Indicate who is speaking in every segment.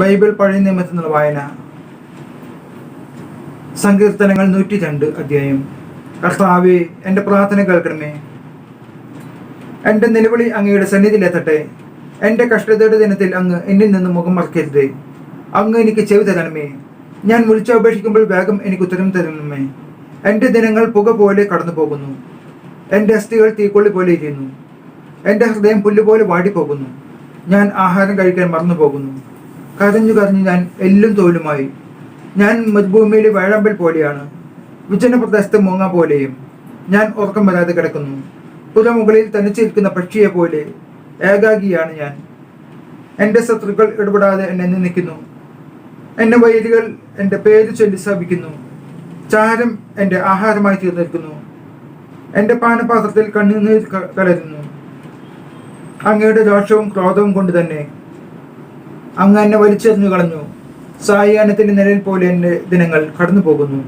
Speaker 1: Bible പഴയ നിയമത്തിൽ നിന്നുള്ള വായന. സങ്കീർത്തനങ്ങൾ 102 അധ്യായം. കർത്താവേ, എൻ്റെ പ്രാർത്ഥന കേൾക്കണമേ. എൻ്റെ നിലവിളി അങ്ങയുടെ സന്നിധിയിലെത്തട്ടെ. എൻ്റെ കഷ്ടതയുടെ ദിനത്തിൽ അങ്ങ് എന്നിൽ നിന്ന് മുഖം മറക്കരുത്. അങ്ങ് എനിക്ക് ചെവി തരണമേ. ഞാൻ വിളിച്ചപേക്ഷിക്കുമ്പോൾ വേഗം എനിക്ക് ഉത്തരം തരണമേ. എൻ്റെ ദിനങ്ങൾ പുക പോലെ കടന്നു പോകുന്നു. എൻ്റെ അസ്ഥികൾ തീക്കൊള്ളി പോലെ ഇരിക്കുന്നു. എൻ്റെ ഹൃദയം പുല്ലുപോലെ വാടിപ്പോകുന്നു. ഞാൻ ആഹാരം കഴിക്കാൻ മറന്നു പോകുന്നു. കരഞ്ഞു കരഞ്ഞു ഞാൻ എല്ലും തോലുമായി. ഞാൻ മരുഭൂമിയിലെ വേഴാമ്പൽ പോലെയാണ്, വിജന പ്രദേശത്തെ മൂങ്ങ പോലെയും. ഞാൻ ഉറക്കം വരാതെ കിടക്കുന്നു. പുരമുകളിൽ തനിച്ചിരിക്കുന്ന പക്ഷിയെ പോലെ ഏകാഗിയാണ് ഞാൻ. എൻ്റെ ശത്രുക്കൾ ഇടപെടാതെ എന്നെ നിന്ദിക്കുന്നു. എന്നെ വൈരികൾ എൻ്റെ പേര് ചൊല്ലി ശപിക്കുന്നു. ചാരം എൻ്റെ ആഹാരമായി തീർന്നിരിക്കുന്നു. എൻ്റെ പാനപാത്രത്തിൽ കണ്ണുനീർ കലരുന്നു. അങ്ങയുടെ രോഷവും ക്രോധവും കൊണ്ട് തന്നെ അങ്ങ് എന്നെ വലിച്ചെറിഞ്ഞു കളഞ്ഞു. സായാഹ്നത്തിന്റെ നിഴൽ പോലെ എൻ്റെ ദിനങ്ങൾ കടന്നു പോകുന്നു.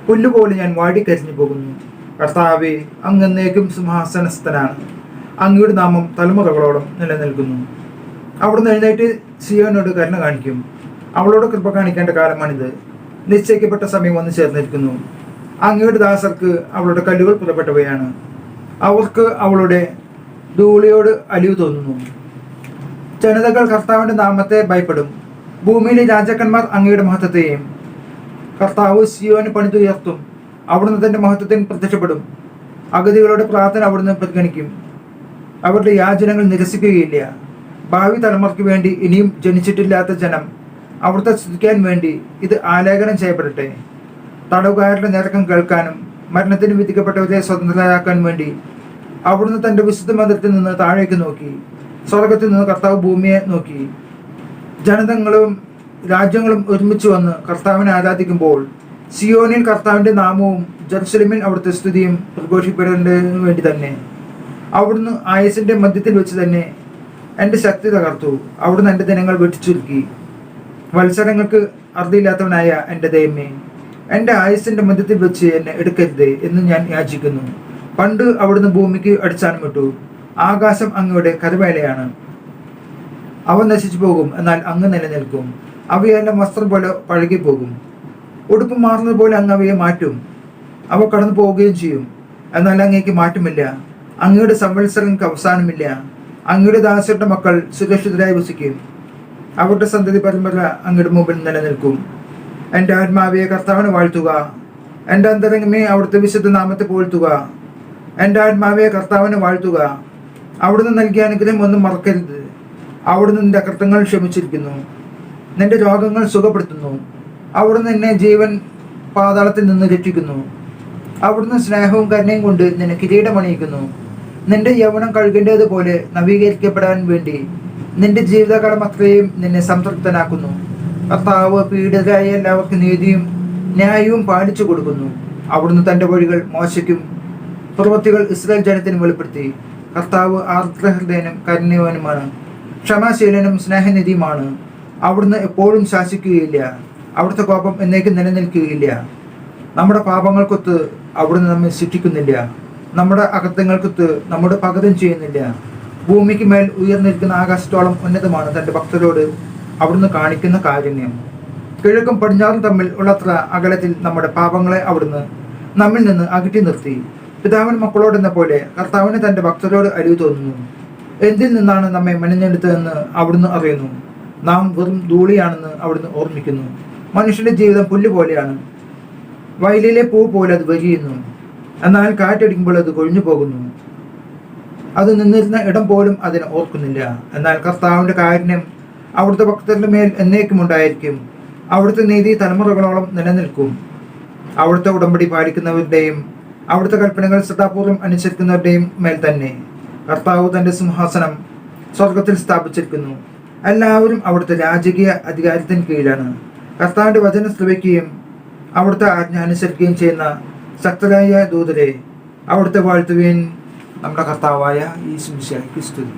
Speaker 1: പുല്ലുപോലെ ഞാൻ വാടിക്കരിഞ്ഞു പോകുന്നു. കർത്താവേ, അങ്ങ് എന്നേക്കും സിംഹാസനസ്ഥനാണ്. അങ്ങയുടെ നാമം തലമുറകളോളം നിലനിൽക്കുന്നു. അവിടുന്ന് എഴുന്നേറ്റ് സിയോനോട് കരുണ കാണിക്കും. അവളോട് കൃപ കാണിക്കേണ്ട കാലമാണിത്. നിശ്ചയിക്കപ്പെട്ട സമയം വന്നു ചേർന്നിരിക്കുന്നു. അങ്ങയുടെ ദാസർക്ക് അവളുടെ കല്ലുകൾ പുറപ്പെട്ടവയാണ്. അവർക്ക് അവളുടെ ധൂളിയോട് അലിവ് തോന്നുന്നു. ജനതകൾ കർത്താവിന്റെ നാമത്തെ ഭയപ്പെടും. ഭൂമിയിലെ രാജാക്കന്മാർ അങ്ങയുടെ മഹത്വത്തെയും. കർത്താവ് സിയോന് പണിതുയർത്തും. അവിടുന്ന് തന്റെ മഹത്വത്തിന് പ്രത്യക്ഷപ്പെടും. അഗതികളുടെ പ്രാർത്ഥന അവിടുന്ന് പരിഗണിക്കും. അവരുടെ യാചനകൾ നിരസിക്കുകയില്ല. ഭാവി തലമുറയ്ക്ക് വേണ്ടി ഇനിയും ജനിച്ചിട്ടില്ലാത്ത ജനം അവിടുത്തെ സ്തുതിക്കാൻ വേണ്ടി ഇത് ആലേഖനം ചെയ്യപ്പെടട്ടെ. തടവുകാരുടെ ഞരക്കം കേൾക്കാനും മരണത്തിന് വിധിക്കപ്പെട്ടവരെ സ്വതന്ത്രരാക്കാൻ വേണ്ടി അവിടുന്ന് തന്റെ വിശുദ്ധ മന്ദിരത്തിൽ നിന്ന് താഴേക്ക് നോക്കി. സ്വർഗത്തിൽ നിന്ന് കർത്താവ് ഭൂമിയെ നോക്കി. ജനതകളും രാജ്യങ്ങളും ഒരുമിച്ച് വന്ന് കർത്താവിനെ ആരാധിക്കുമ്പോൾ സിയോനിൽ കർത്താവിന്റെ നാമവും ജെറുസലേമിൽ അവിടുത്തെ സ്തുതിയും പ്രഘോഷിപ്പെടേണ്ടതിനു വേണ്ടി തന്നെ. അവിടുന്ന് ആയുസിന്റെ മധ്യത്തിൽ വെച്ച് തന്നെ എൻ്റെ ശക്തി തകർത്തു. അവിടുന്ന് എൻ്റെ ദിനങ്ങൾ വെട്ടിച്ചുരുക്കി. വത്സരങ്ങൾക്ക് അറുതിയില്ലാത്തവനായ എൻ്റെ ദൈവമേ, എൻ്റെ ആയുസിന്റെ മധ്യത്തിൽ വെച്ച് എന്നെ എടുക്കരുത് എന്ന് ഞാൻ യാചിക്കുന്നു. പണ്ട് അവിടുന്ന് ഭൂമിക്ക് അടിസ്ഥാനമിട്ടു. ആകാശം അങ്ങയുടെ കരവേലയാണ്. അവ നശിച്ചു പോകും, എന്നാൽ അങ്ങ് നിലനിൽക്കും. അവയെല്ലാം വസ്ത്രം പോലെ പഴകിപ്പോകും. ഉടുപ്പ് മാറുന്നത് പോലെ അങ്ങ് അവയെ മാറ്റും. അവ കടന്നു പോവുകയും ചെയ്യും, എന്നാൽ അങ്ങേക്ക് മാറ്റമില്ല. അങ്ങയുടെ സംവത്സരങ്ങൾക്ക് അവസാനമില്ല. അങ്ങയുടെ ദാസരുടെ മക്കൾ സുരക്ഷിതരായി വസിക്കും. അവരുടെ സന്തതി പരമ്പര അങ്ങയുടെ മുമ്പിൽ നിലനിൽക്കും. എൻ്റെ ആത്മാവിയെ കർത്താവിനെ വാഴ്ത്തുക. എൻ്റെ അന്തരംഗമേ അവിടുത്തെ വിശുദ്ധ നാമത്തെ പോഴ്ത്തുക. എൻ്റെ ആത്മാവിയെ കർത്താവിനെ വാഴ്ത്തുക. അവിടുന്ന് നൽകിയ അനുഗ്രഹം ഒന്നും മറക്കരുത്. അവിടുന്ന് നിന്റെ അകൃത്യങ്ങൾ ക്ഷമിച്ചിരിക്കുന്നു. നിന്റെ രോഗങ്ങൾ സുഖപ്പെടുത്തുന്നു. അവിടുന്ന് നിന്നെ ജീവൻ പാതാളത്തിൽ നിന്ന് രക്ഷിക്കുന്നു. അവിടുന്ന് സ്നേഹവും കരുണയും കൊണ്ട് നിന്നെ കിരീടമണിയിക്കുന്നു. നിന്റെ യൗവനം കഴുകേണ്ടതുപോലെ നവീകരിക്കപ്പെടാൻ വേണ്ടി നിന്റെ ജീവിതകാലം അത്രയും നിന്നെ സംതൃപ്തനാക്കുന്നു. കർത്താവ് പീഡിതരായ എല്ലാവർക്കും നീതിയും ന്യായവും പാലിച്ചു കൊടുക്കുന്നു. അവിടുന്ന് തന്റെ വഴികൾ മോശയ്ക്കും പ്രവൃത്തികൾ ഇസ്രായേൽ ജനത്തിന് വെളിപ്പെടുത്തി. കർത്താവ് ആർദ്രഹൃദയനും കരുണ്യവാനുമാണ്, ക്ഷമാശീലനും സ്നേഹനിധിയുമാണ്. അവിടുന്ന് എപ്പോഴും ശാസിക്കുകയില്ല. അവിടുത്തെ കോപം എന്നേക്കും നിലനിൽക്കുകയില്ല. നമ്മുടെ പാപങ്ങൾക്കൊത്ത് അവിടുന്ന് നമ്മെ ശിക്ഷിക്കുന്നില്ല. നമ്മുടെ അകൃത്യങ്ങൾക്കൊത്ത് നമ്മുടെ പകരം ചെയ്യുന്നില്ല. ഭൂമിക്ക് മേൽ ഉയർന്നിരിക്കുന്ന ആകാശത്തോളം ഉന്നതമാണ് തന്റെ ഭക്തരോട് അവിടുന്ന് കാണിക്കുന്ന കാരുണ്യം. കിഴക്കും പടിഞ്ഞാറും തമ്മിൽ ഉള്ളത്ര അകലത്തിൽ നമ്മുടെ പാപങ്ങളെ അവിടുന്ന് നമ്മിൽ നിന്ന് അകറ്റി നിർത്തി. പിതാവിൻ മക്കളോടെന്ന പോലെ കർത്താവിന് തന്റെ ഭക്തരോട് അലിവ് തോന്നുന്നു. എന്തിൽ നിന്നാണ് നമ്മെ മെനഞ്ഞെടുത്തതെന്ന് അവിടുന്ന് അറിയുന്നു. നാം വെറും ധൂളിയാണെന്ന് അവിടുന്ന് ഓർമ്മിക്കുന്നു. മനുഷ്യന്റെ ജീവിതം പുല്ല് പോലെയാണ്. വയലിലെ പൂ പോലെ അത് വരിയുന്നു, എന്നാൽ കാറ്റടിക്കുമ്പോൾ അത് കൊഴിഞ്ഞു പോകുന്നു. അത് നിന്നിരുന്ന ഇടം പോലും അതിനെ ഓർക്കുന്നില്ല. എന്നാൽ കർത്താവിന്റെ കാരുണ്യം അവിടുത്തെ ഭക്തരുടെ മേൽ എന്നേക്കും ഉണ്ടായിരിക്കും. അവിടുത്തെ നീതി തലമുറകളോളം നിലനിൽക്കും. അവിടുത്തെ ഉടമ്പടി പാലിക്കുന്നവരുടെയും അവിടുത്തെ കൽപ്പനകൾ ശ്രദ്ധാപൂർവം അനുസരിക്കുന്നവരുടെയും മേൽ തന്നെ. കർത്താവ് തന്റെ സിംഹാസനം സ്വർഗത്തിൽ സ്ഥാപിച്ചിരിക്കുന്നു. എല്ലാവരും അവിടുത്തെ രാജകീയ അധികാരത്തിന് കീഴിലാണ്. കർത്താവിന്റെ വചനം ശ്രവിക്കുകയും അവിടുത്തെ ആജ്ഞ അനുസരിക്കുകയും ചെയ്യുന്ന ശക്തരായ ദൂതരെ അവിടുത്തെ വാഴ്ത്തുകയും നമ്മുടെ കർത്താവായ യേശു മിശിഹായ്ക്ക് സ്തുതി.